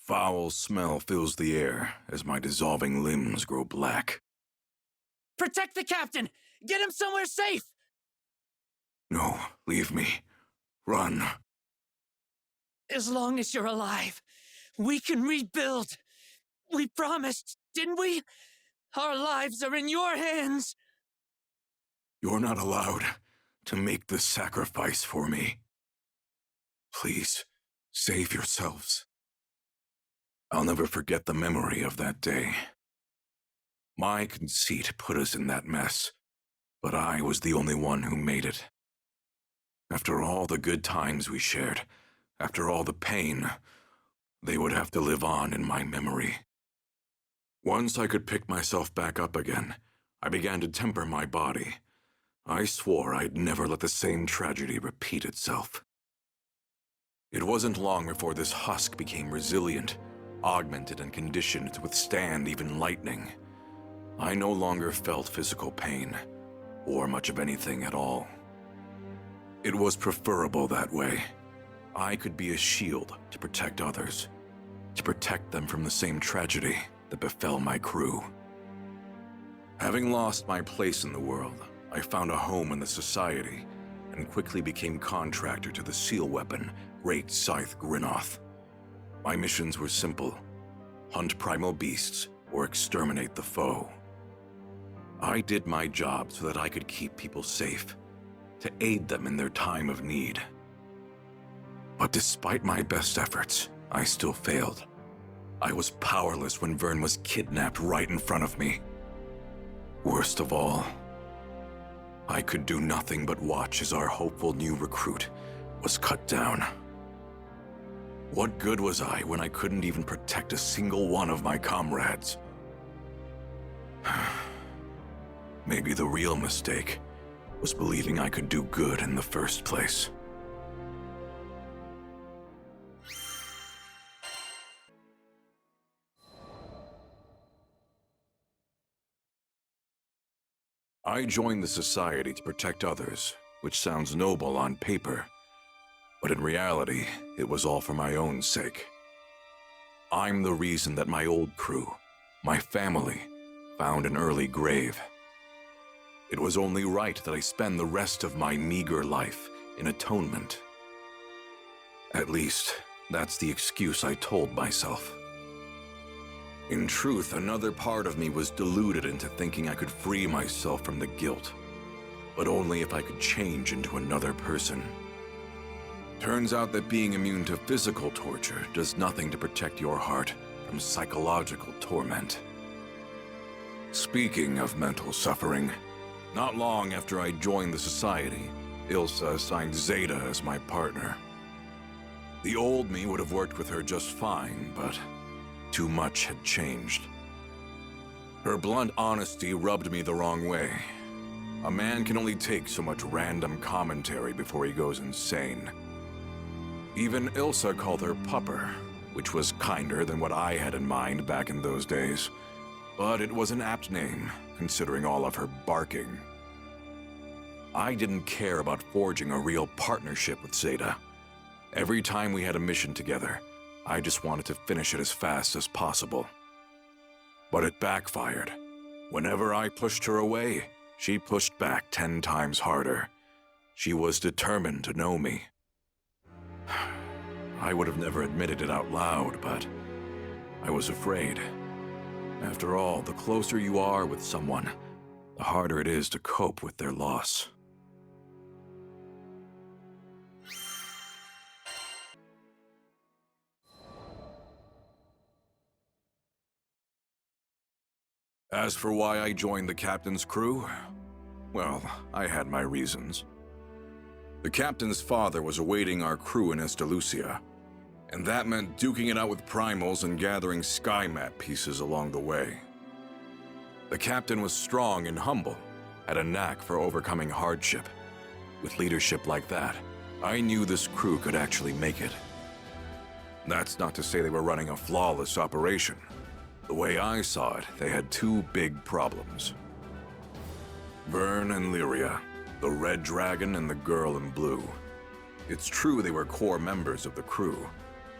foul smell fills the air as my dissolving limbs grow black. Protect the captain! Get him somewhere safe! No, leave me. Run. As long as you're alive, we can rebuild. We promised, didn't we? Our lives are in your hands. You're not allowed to make this sacrifice for me. Please, save yourselves. I'll never forget the memory of that day. My conceit put us in that mess, but I was the only one who made it. After all the good times we shared, after all the pain, they would have to live on in my memory. Once I could pick myself back up again, I began to temper my body. I swore I'd never let the same tragedy repeat itself. It wasn't long before this husk became resilient, augmented and conditioned to withstand even lightning. I no longer felt physical pain, or much of anything at all. It was preferable that way. I could be a shield to protect others, to protect them from the same tragedy that befell my crew. Having lost my place in the world, I found a home in the society and quickly became contractor to the seal weapon, Great Scythe Grynoth. My missions were simple: hunt primal beasts or exterminate the foe. I did my job so that I could keep people safe, to aid them in their time of need. But despite my best efforts, I still failed. I was powerless when Vern was kidnapped right in front of me. Worst of all, I could do nothing but watch as our hopeful new recruit was cut down. What good was I when I couldn't even protect a single one of my comrades? Maybe the real mistake was believing I could do good in the first place. I joined the society to protect others, which sounds noble on paper, but in reality, it was all for my own sake. I'm the reason that my old crew, my family, found an early grave. It was only right that I spend the rest of my meager life in atonement. At least, that's the excuse I told myself. In truth, another part of me was deluded into thinking I could free myself from the guilt, but only if I could change into another person. Turns out that being immune to physical torture does nothing to protect your heart from psychological torment. Speaking of mental suffering, not long after I joined the society, Ilsa assigned Zeta as my partner. The old me would have worked with her just fine, but too much had changed. Her blunt honesty rubbed me the wrong way. A man can only take so much random commentary before he goes insane. Even Ilsa called her Pupper, which was kinder than what I had in mind back in those days. But it was an apt name, considering all of her barking. I didn't care about forging a real partnership with Zeta. Every time we had a mission together, I just wanted to finish it as fast as possible. But it backfired. Whenever I pushed her away, she pushed back 10 times harder. She was determined to know me. I would have never admitted it out loud, but I was afraid. After all, the closer you are with someone, the harder it is to cope with their loss. As for why I joined the captain's crew, well, I had my reasons. The captain's father was awaiting our crew in Estalucia, and that meant duking it out with primals and gathering sky map pieces along the way. The captain was strong and humble, had a knack for overcoming hardship. With leadership like that, I knew this crew could actually make it. That's not to say they were running a flawless operation. The way I saw it, they had two big problems. Vern and Lyria, the Red Dragon and the Girl in Blue. It's true they were core members of the crew,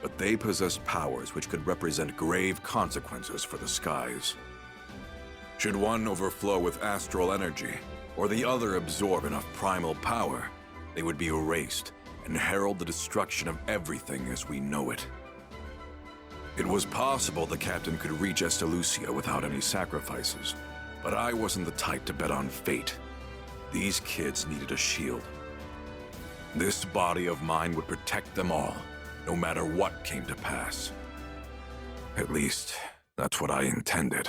but they possessed powers which could represent grave consequences for the skies. Should one overflow with astral energy, or the other absorb enough primal power, they would be erased and herald the destruction of everything as we know it. It was possible the captain could reach Estalucia without any sacrifices, but I wasn't the type to bet on fate. These kids needed a shield. This body of mine would protect them all, no matter what came to pass. At least, that's what I intended.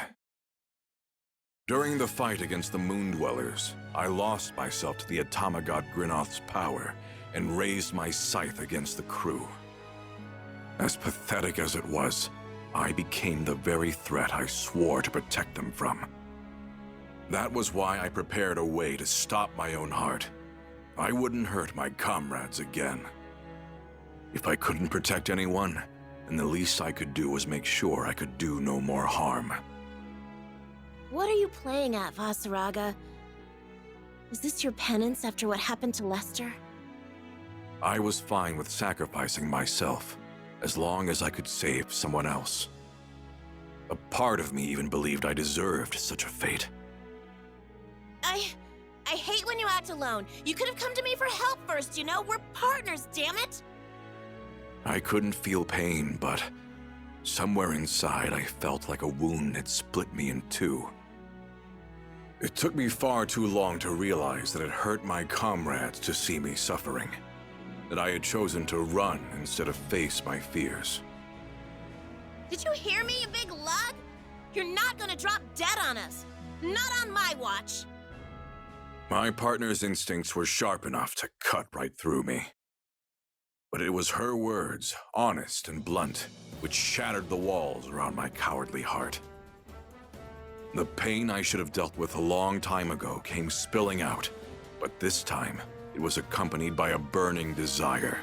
During the fight against the Moon Dwellers, I lost myself to the Atomagod Grinoth's power and raised my scythe against the crew. As pathetic as it was, I became the very threat I swore to protect them from. That was why I prepared a way to stop my own heart. I wouldn't hurt my comrades again. If I couldn't protect anyone, then the least I could do was make sure I could do no more harm. What are you playing at, Vaseraga? Is this your penance after what happened to Lester? I was fine with sacrificing myself, as long as I could save someone else. A part of me even believed I deserved such a fate. I hate when you act alone. You could have come to me for help first, you know? We're partners, damn it! I couldn't feel pain, but somewhere inside I felt like a wound had split me in two. It took me far too long to realize that it hurt my comrades to see me suffering, that I had chosen to run instead of face my fears. Did you hear me, you big lug? You're not gonna drop dead on us. Not on my watch. My partner's instincts were sharp enough to cut right through me. But it was her words, honest and blunt, which shattered the walls around my cowardly heart. The pain I should have dealt with a long time ago came spilling out, but this time it was accompanied by a burning desire.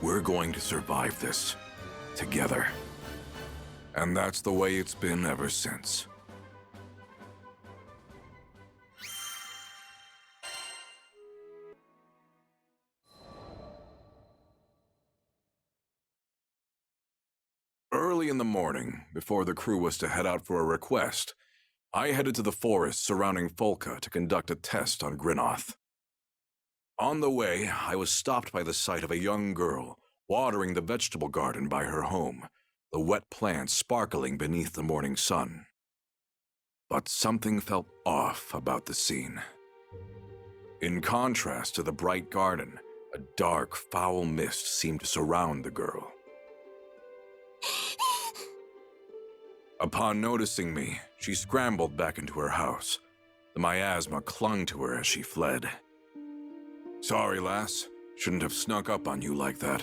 We're going to survive this, together. And that's the way it's been ever since. Early in the morning, before the crew was to head out for a request, I headed to the forest surrounding Folca to conduct a test on Grinoth. On the way, I was stopped by the sight of a young girl watering the vegetable garden by her home, the wet plants sparkling beneath the morning sun. But something felt off about the scene. In contrast to the bright garden, a dark, foul mist seemed to surround the girl. Upon noticing me, she scrambled back into her house. The miasma clung to her as she fled. Sorry, lass. Shouldn't have snuck up on you like that.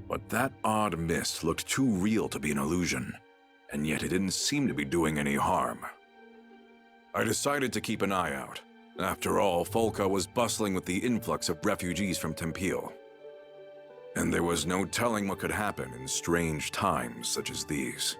But that odd mist looked too real to be an illusion, and yet it didn't seem to be doing any harm. I decided to keep an eye out. After all, Folca was bustling with the influx of refugees from Tempil. And there was no telling what could happen in strange times such as these.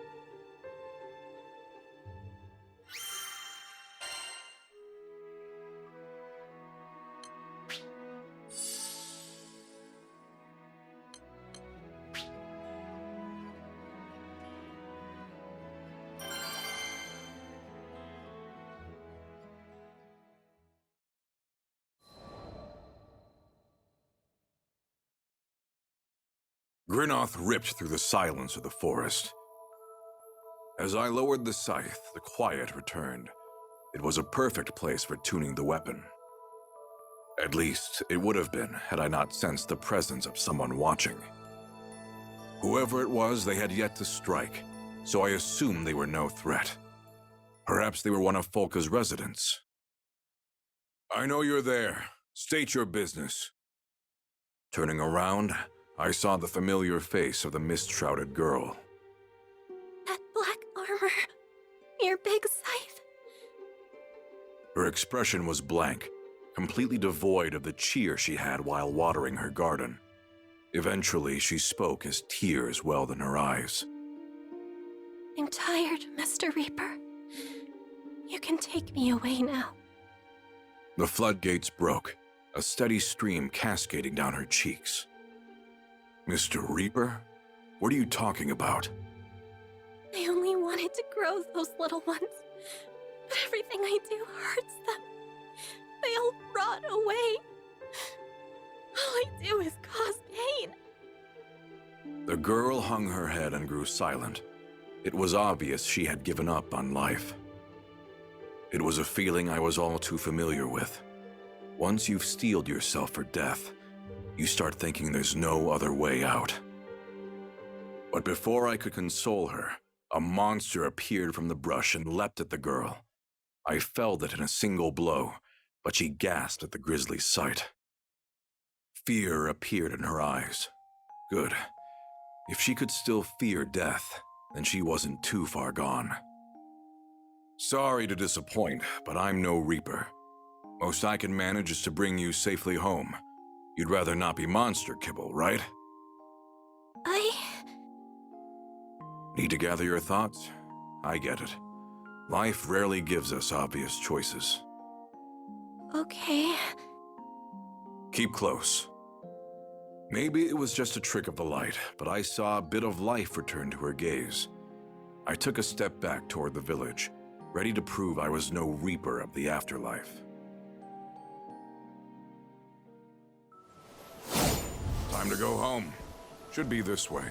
Grinoth ripped through the silence of the forest. As I lowered the scythe, the quiet returned. It was a perfect place for tuning the weapon. At least, it would have been had I not sensed the presence of someone watching. Whoever it was, they had yet to strike, so I assumed they were no threat. Perhaps they were one of Folca's residents. I know you're there. State your business. Turning around, I saw the familiar face of the mist-shrouded girl. That black armor. Your big scythe. Her expression was blank, completely devoid of the cheer she had while watering her garden. Eventually, she spoke as tears welled in her eyes. I'm tired, Mr. Reaper. You can take me away now. The floodgates broke. a steady stream cascading down her cheeks. Mr. Reaper? What are you talking about? I only wanted to grow those little ones, but everything I do hurts them. They all rot away. All I do is cause pain. The girl hung her head and grew silent. It was obvious she had given up on life. It was a feeling I was all too familiar with. Once you've steeled yourself for death, you start thinking there's no other way out. But before I could console her, a monster appeared from the brush and leapt at the girl. I felled it in a single blow, but she gasped at the grisly sight. Fear appeared in her eyes. Good. If she could still fear death, then she wasn't too far gone. Sorry to disappoint, but I'm no Reaper. Most I can manage is to bring you safely home. You'd rather not be monster kibble, right? Need to gather your thoughts? I get it. Life rarely gives us obvious choices. Okay. Keep close. Maybe it was just a trick of the light, but I saw a bit of life return to her gaze. I took a step back toward the village, ready to prove I was no Reaper of the afterlife. Time to go home. Should be this way.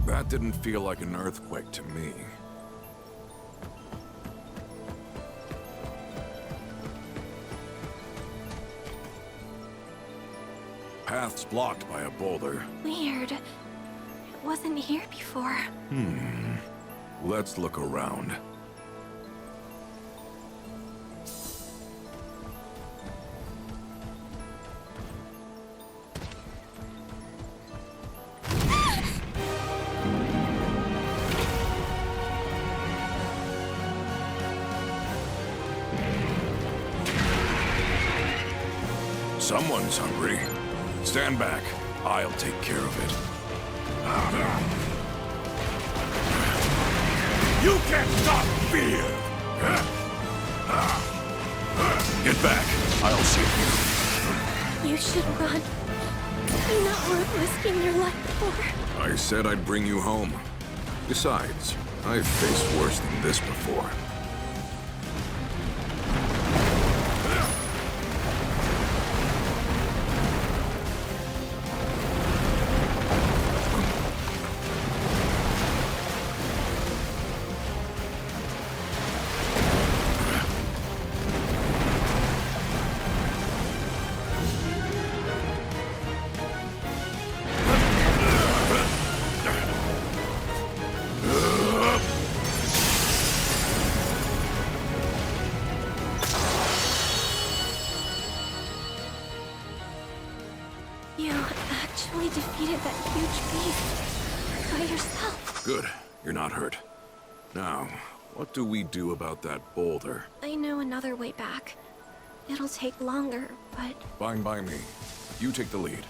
That didn't feel like an earthquake to me. Path's blocked by a boulder. Weird. It wasn't here before. Let's look around. Someone's hungry. Stand back. I'll take care of it. You can't stop fear! Get back. I'll save you. You should run. You're not worth risking your life for. I said I'd bring you home. Besides, I've faced worse than this before. Defeated that huge beast by yourself. Good. You're not hurt. Now, what do we do about that boulder? I know another way back. It'll take longer, but... Fine by me. You take the lead.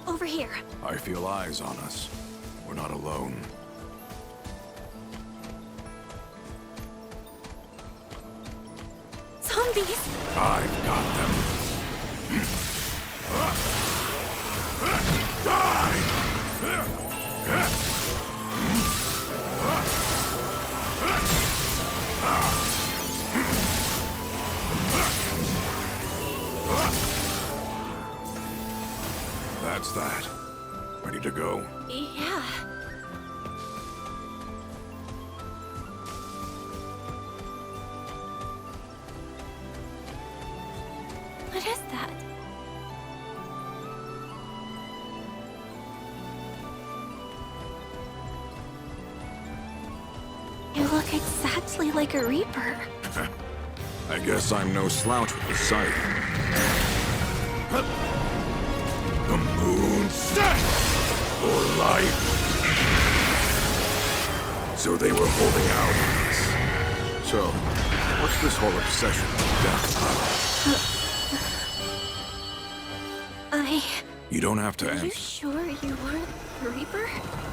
Over here. I feel eyes on us. We're not alone. Zombies! I've got them. That's that. Ready to go? Yeah. What is that? look exactly like a Reaper. I guess I'm no slouch with the sight. The moon set for life. So they were holding out on us. So, what's this whole obsession with death? You don't have to Are answer. you sure you weren't a Reaper?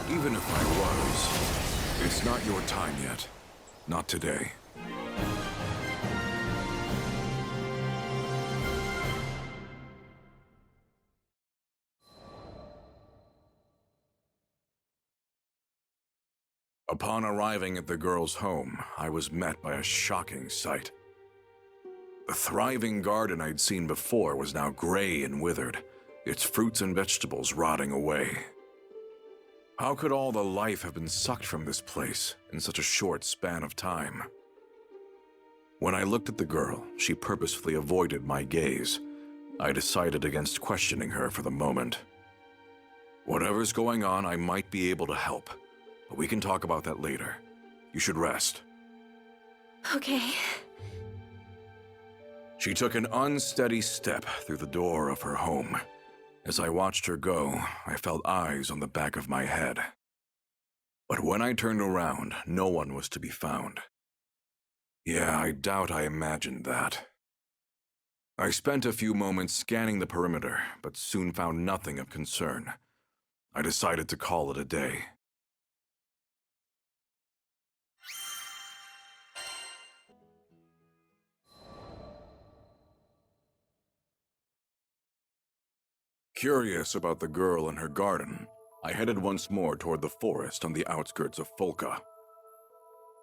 Even if I was, it's not your time yet. Not today. Upon arriving at the girl's home, I was met by a shocking sight. The thriving garden I'd seen before was now gray and withered, its fruits and vegetables rotting away. How could all the life have been sucked from this place in such a short span of time? When I looked at the girl, she purposefully avoided my gaze. I decided against questioning her for the moment. Whatever's going on, I might be able to help. But we can talk about that later. You should rest. Okay. She took an unsteady step through the door of her home. As I watched her go, I felt eyes on the back of my head. But when I turned around, no one was to be found. Yeah, I doubt I imagined that. I spent a few moments scanning the perimeter, but soon found nothing of concern. I decided to call it a day. Curious about the girl and her garden, I headed once more toward the forest on the outskirts of Folka.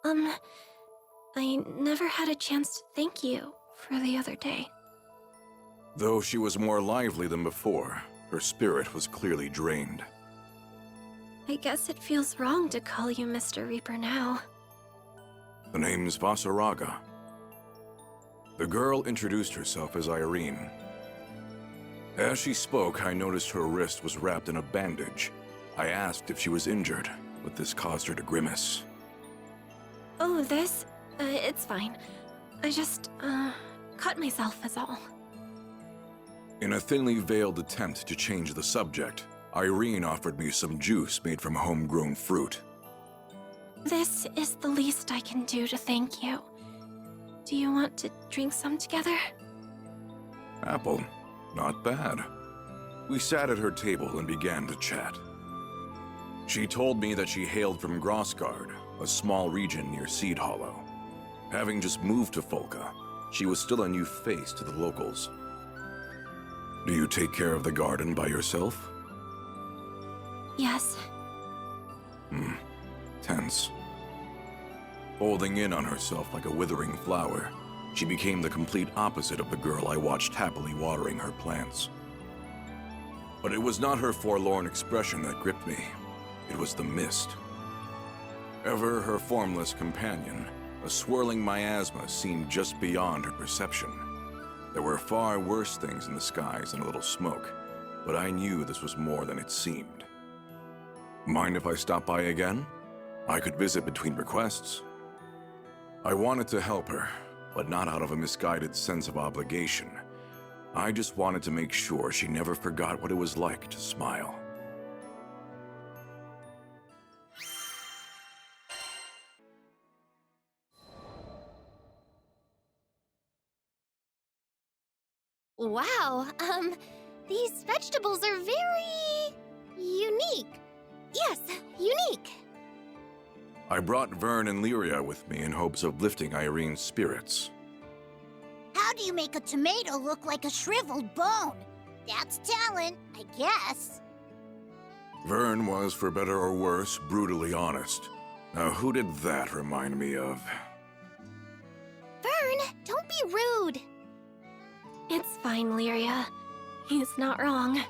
I never had a chance to thank you for the other day. Though she was more lively than before, her spirit was clearly drained. I guess it feels wrong to call you Mr. Reaper now. The name's Vaseraga. The girl introduced herself as Irene. As she spoke, I noticed her wrist was wrapped in a bandage. I asked if she was injured, but this caused her to grimace. Oh, this? It's fine. I just, cut myself is all. In a thinly veiled attempt to change the subject, Irene offered me some juice made from homegrown fruit. This is the least I can do to thank you. Do you want to drink some together? Apple. Not bad. We sat at her table and began to chat. She told me that she hailed from Grossgard, a small region near Seed Hollow. Having just moved to Folka, she was still a new face to the locals. Do you take care of the garden by yourself? Yes. Tense. Holding in on herself like a withering flower, she became the complete opposite of the girl I watched happily watering her plants. But it was not her forlorn expression that gripped me. It was the mist. Ever her formless companion, a swirling miasma seemed just beyond her perception. There were far worse things in the skies than a little smoke, but I knew this was more than it seemed. Mind if I stop by again? I could visit between requests. I wanted to help her, but not out of a misguided sense of obligation. I just wanted to make sure she never forgot what it was like to smile. Wow, these vegetables are very... unique. Yes, unique. I brought Vern and Lyria with me in hopes of lifting Irene's spirits. How do you make a tomato look like a shriveled bone? That's talent, I guess. Vern was, for better or worse, brutally honest. Now, who did that remind me of? Vern, don't be rude. It's fine, Lyria. He's not wrong.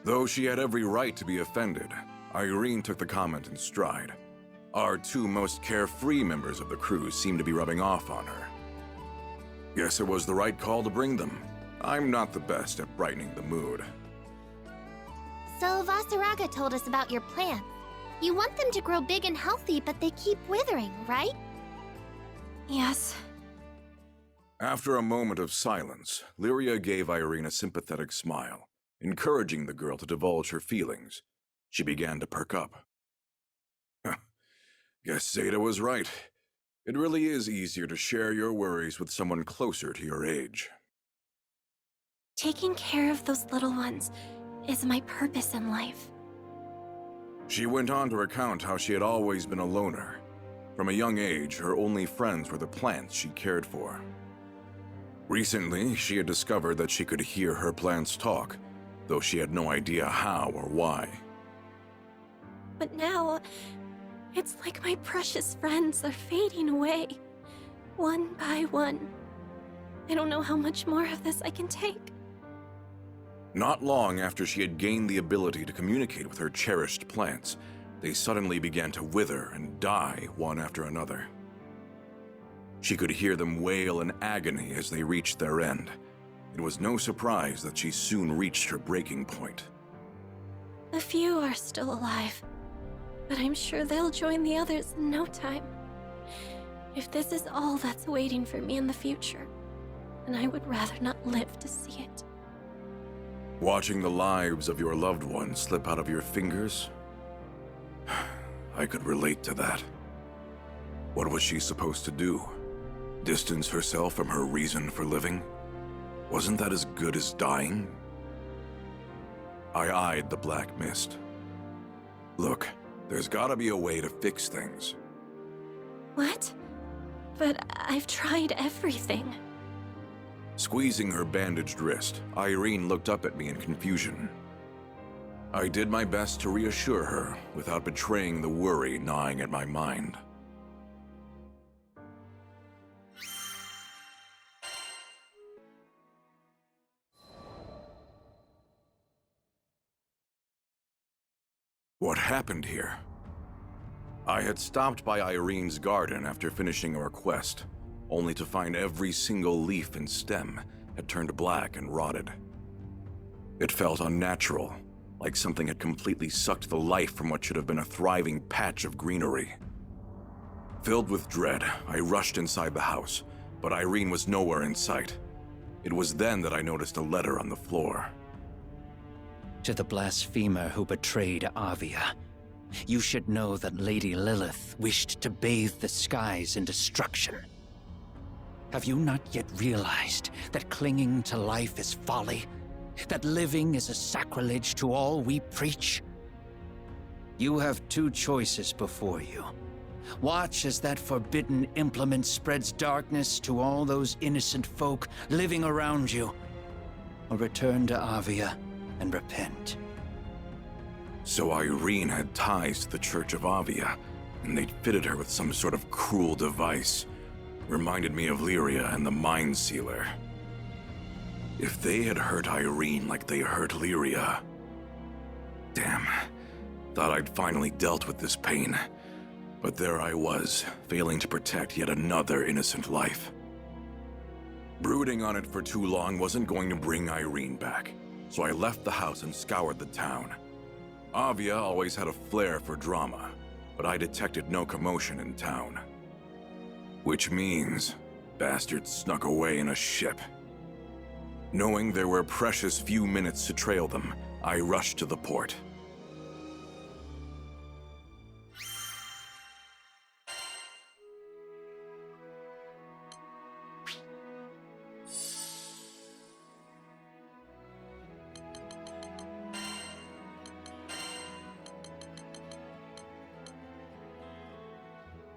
Though she had every right to be offended, Irene took the comment in stride. Our two most carefree members of the crew seemed to be rubbing off on her. Guess it was the right call to bring them. I'm not the best at brightening the mood. So Vaseraga told us about your plans. You want them to grow big and healthy, but they keep withering, right? Yes. After a moment of silence, Lyria gave Irene a sympathetic smile, encouraging the girl to divulge her feelings. She began to perk up. Guess Zeta was right. It really is easier to share your worries with someone closer to your age. Taking care of those little ones is my purpose in life. She went on to recount how she had always been a loner. From a young age, her only friends were the plants she cared for. Recently, she had discovered that she could hear her plants talk, though she had no idea how or why. But now, it's like my precious friends are fading away, one by one. I don't know how much more of this I can take. Not long after she had gained the ability to communicate with her cherished plants, they suddenly began to wither and die one after another. She could hear them wail in agony as they reached their end. It was no surprise that she soon reached her breaking point. A few are still alive, but I'm sure they'll join the others in no time. If this is all that's waiting for me in the future, then I would rather not live to see it. Watching the lives of your loved ones slip out of your fingers? I could relate to that. What was she supposed to do? Distance herself from her reason for living? Wasn't that as good as dying? I eyed the black mist. Look, there's gotta be a way to fix things. What? But I've tried everything. Squeezing her bandaged wrist, Irene looked up at me in confusion. I did my best to reassure her without betraying the worry gnawing at my mind. What happened here? I had stopped by Irene's garden after finishing our quest, only to find every single leaf and stem had turned black and rotted. It felt unnatural, like something had completely sucked the life from what should have been a thriving patch of greenery. Filled with dread, I rushed inside the house, but Irene was nowhere in sight. It was then that I noticed a letter on the floor. To the blasphemer who betrayed Avia, you should know that Lady Lilith wished to bathe the skies in destruction. Have you not yet realized that clinging to life is folly? That living is a sacrilege to all we preach? You have two choices before you. Watch as that forbidden implement spreads darkness to all those innocent folk living around you, or return to Avia and repent. So Irene had ties to the Church of Avia, and they'd fitted her with some sort of cruel device. Reminded me of Lyria and the Mind Sealer. If they had hurt Irene like they hurt Lyria... Damn. Thought I'd finally dealt with this pain. But there I was, failing to protect yet another innocent life. Brooding on it for too long wasn't going to bring Irene back, so I left the house and scoured the town. Avia always had a flair for drama, but I detected no commotion in town. Which means, bastards snuck away in a ship. Knowing there were precious few minutes to trail them, I rushed to the port.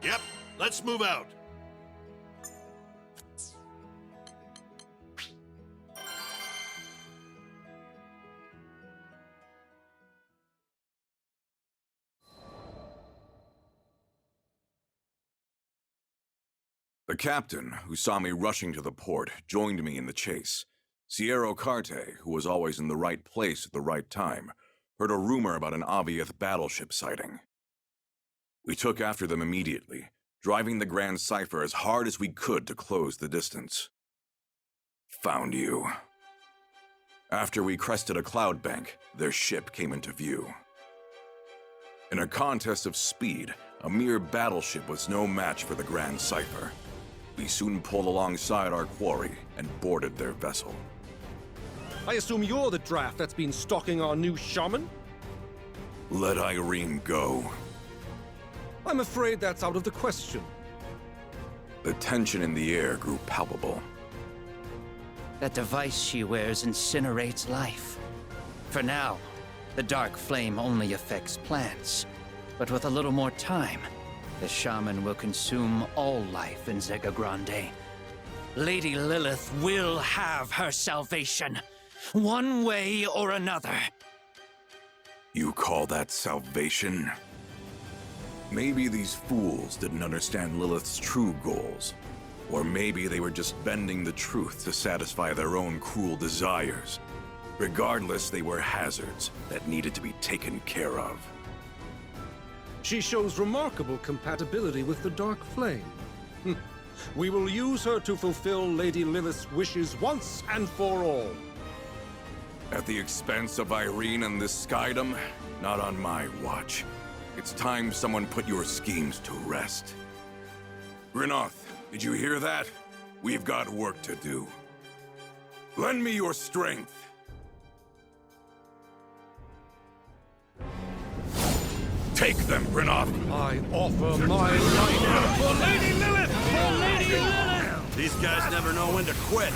Yep, let's move out. The captain, who saw me rushing to the port, joined me in the chase. Sierra Carte, who was always in the right place at the right time, heard a rumor about an Aviath battleship sighting. We took after them immediately, driving the Grand Cipher as hard as we could to close the distance. Found you. After we crested a cloud bank, their ship came into view. In a contest of speed, a mere battleship was no match for the Grand Cipher. We soon pulled alongside our quarry and boarded their vessel. I assume you're the draft that's been stalking our new shaman? Let Irene go. I'm afraid that's out of the question. The tension in the air grew palpable. That device she wears incinerates life. For now, the dark flame only affects plants. But with a little more time, the shaman will consume all life in Zega Grande. Lady Lilith will have her salvation, one way or another. You call that salvation? Maybe these fools didn't understand Lilith's true goals. Or maybe they were just bending the truth to satisfy their own cruel desires. Regardless, they were hazards that needed to be taken care of. She shows remarkable compatibility with the dark flame. We will use her to fulfill Lady Lilith's wishes once and for all. At the expense of Irene and this skydom? Not on my watch. It's time someone put your schemes to rest. Grinoth, did you hear that? We've got work to do. Lend me your strength. Take them, Grinoth! I offer my life for Lady Lilith! For Lady Lilith! These guys never know when to quit.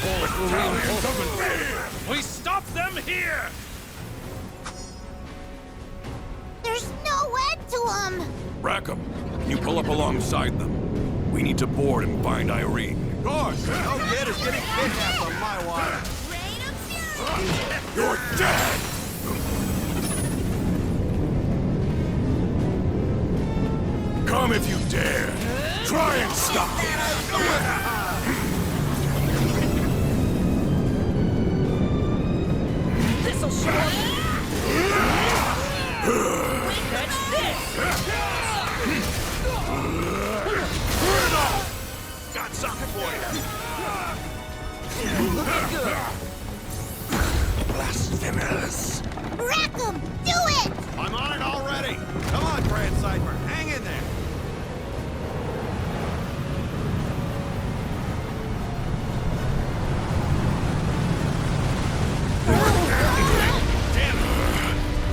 Call for reinforcement. We stop them here! There's no end to them! Rackham, can you pull up alongside them? We need to board and find Irene. Gosh, no kid is getting kidnapped on my water. You're dead! Come if you dare! Try and stop me! This'll show up. Catch this! Got something for you. Looking good. Blasphemous! Rackham, do it! I'm on it already. Come on, Grand Cipher. Hang in there. Damn it.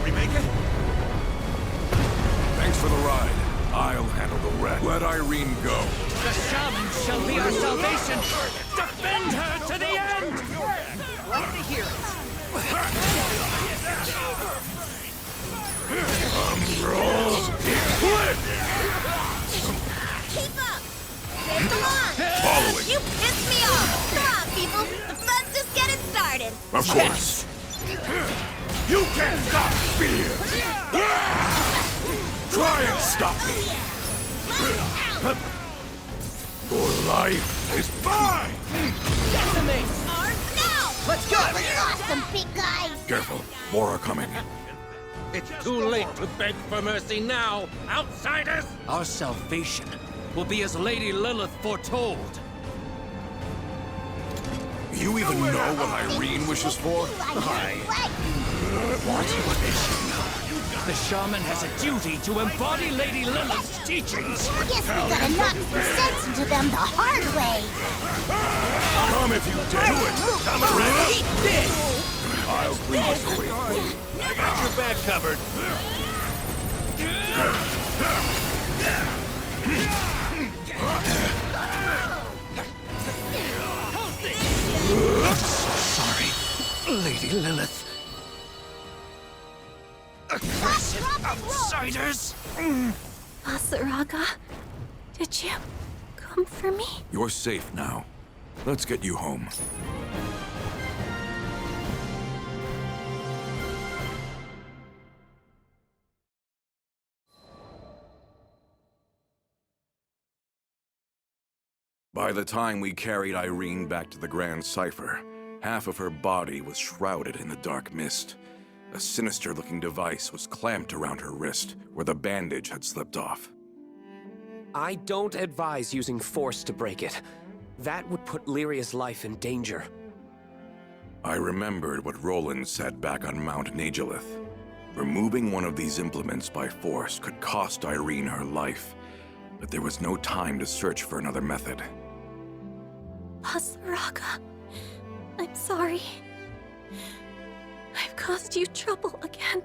We make it? Thanks for the ride. I'll handle the rest. Let Irene go. The shaman shall be our salvation! Defend her to the end! Love to hear it. Keep up! Come on! Following. You pissed me off! Come on, people! The fun's just getting started! Of course. You can't stop fear! Try and stop me! Your life is mine! Decimate! Ours now! Let's go! Awesome, big guy! Careful, more are coming. It's too late to beg for mercy now, outsiders! Our salvation will be as Lady Lilith foretold. You even know what Irene wishes for? The shaman has a duty to embody Lady Lilith's teachings. Guess we gotta knock some sense into them the hard way! Come if you dare. Do it! Come on, Eat this! I'll clean us away. I got your back covered. Sorry, Lady Lilith. Aggressive outsiders! Vaseraga, did you come for me? You're safe now. Let's get you home. By the time we carried Irene back to the Grand Cipher, half of her body was shrouded in the dark mist. A sinister-looking device was clamped around her wrist, where the bandage had slipped off. I don't advise using force to break it. That would put Lyria's life in danger. I remembered what Roland said back on Mount Nagilith. Removing one of these implements by force could cost Irene her life, but there was no time to search for another method. Vaseraga, I'm sorry. I've caused you trouble again.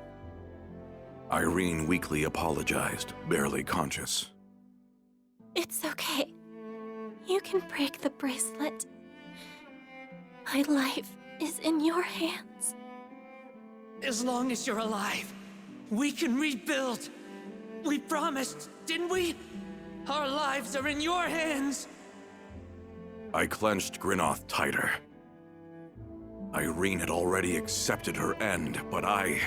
Irene weakly apologized, barely conscious. It's okay. You can break the bracelet. My life is in your hands. As long as you're alive, we can rebuild. We promised, didn't we? Our lives are in your hands. I clenched Grinoth tighter. Irene had already accepted her end, but I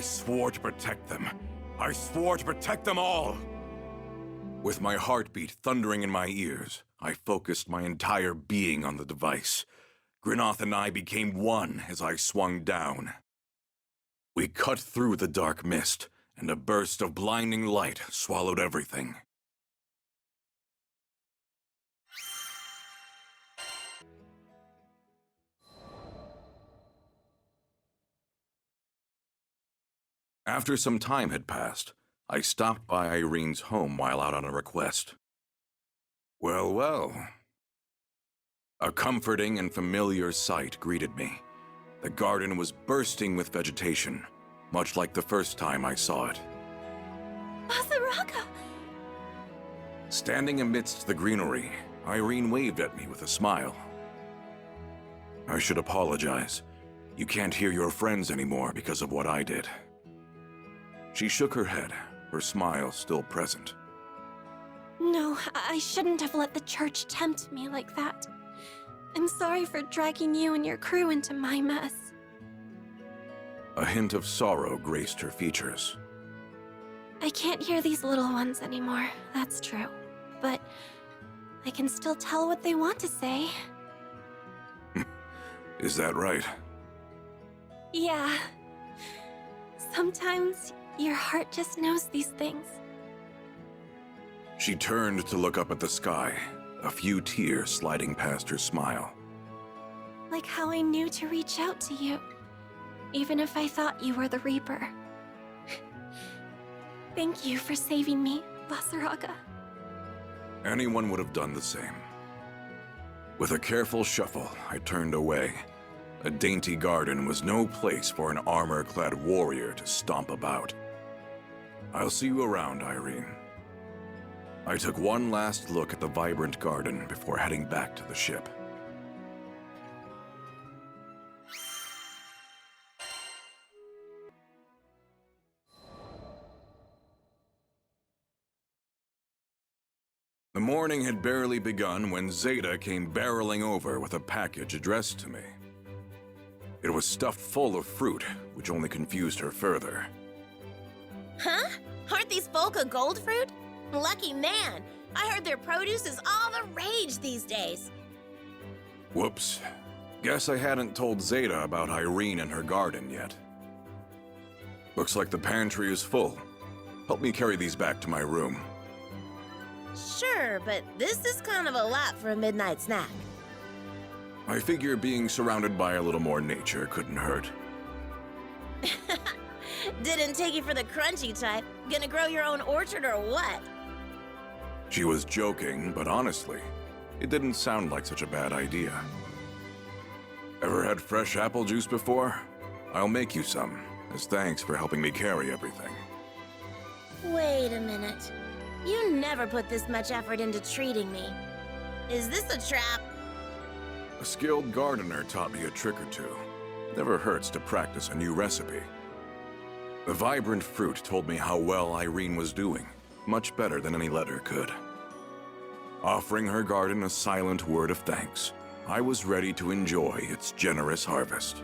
swore to protect them. I swore to protect them all! With my heartbeat thundering in my ears, I focused my entire being on the device. Grinoth and I became one as I swung down. We cut through the dark mist, and a burst of blinding light swallowed everything. After some time had passed, I stopped by Irene's home while out on a request. Well, well. A comforting and familiar sight greeted me. The garden was bursting with vegetation, much like the first time I saw it. Vaseraga! Standing amidst the greenery, Irene waved at me with a smile. I should apologize. You can't hear your friends anymore because of what I did. She shook her head, her smile still present. No, I shouldn't have let the church tempt me like that. I'm sorry for dragging you and your crew into my mess. A hint of sorrow graced her features. I can't hear these little ones anymore, that's true. But I can still tell what they want to say. Is that right? Yeah. Sometimes your heart just knows these things. She turned to look up at the sky, a few tears sliding past her smile. Like how I knew to reach out to you, even if I thought you were the Reaper. Thank you for saving me, Vaseraga. Anyone would have done the same. With a careful shuffle, I turned away. A dainty garden was no place for an armor-clad warrior to stomp about. I'll see you around, Irene. I took one last look at the vibrant garden before heading back to the ship. The morning had barely begun when Zeta came barreling over with a package addressed to me. It was stuffed full of fruit, which only confused her further. Huh? Aren't these Volca gold fruit? Lucky man! I heard their produce is all the rage these days. Whoops. Guess I hadn't told Zeta about Irene and her garden yet. Looks like the pantry is full. Help me carry these back to my room. Sure, but this is kind of a lot for a midnight snack. I figure being surrounded by a little more nature couldn't hurt. Didn't take you for the crunchy type. Gonna grow your own orchard or what? She was joking, but honestly, it didn't sound like such a bad idea. Ever had fresh apple juice before? I'll make you some, as thanks for helping me carry everything. Wait a minute. You never put this much effort into treating me. Is this a trap? A skilled gardener taught me a trick or two. Never hurts to practice a new recipe. The vibrant fruit told me how well Irene was doing, much better than any letter could. Offering her garden a silent word of thanks, I was ready to enjoy its generous harvest.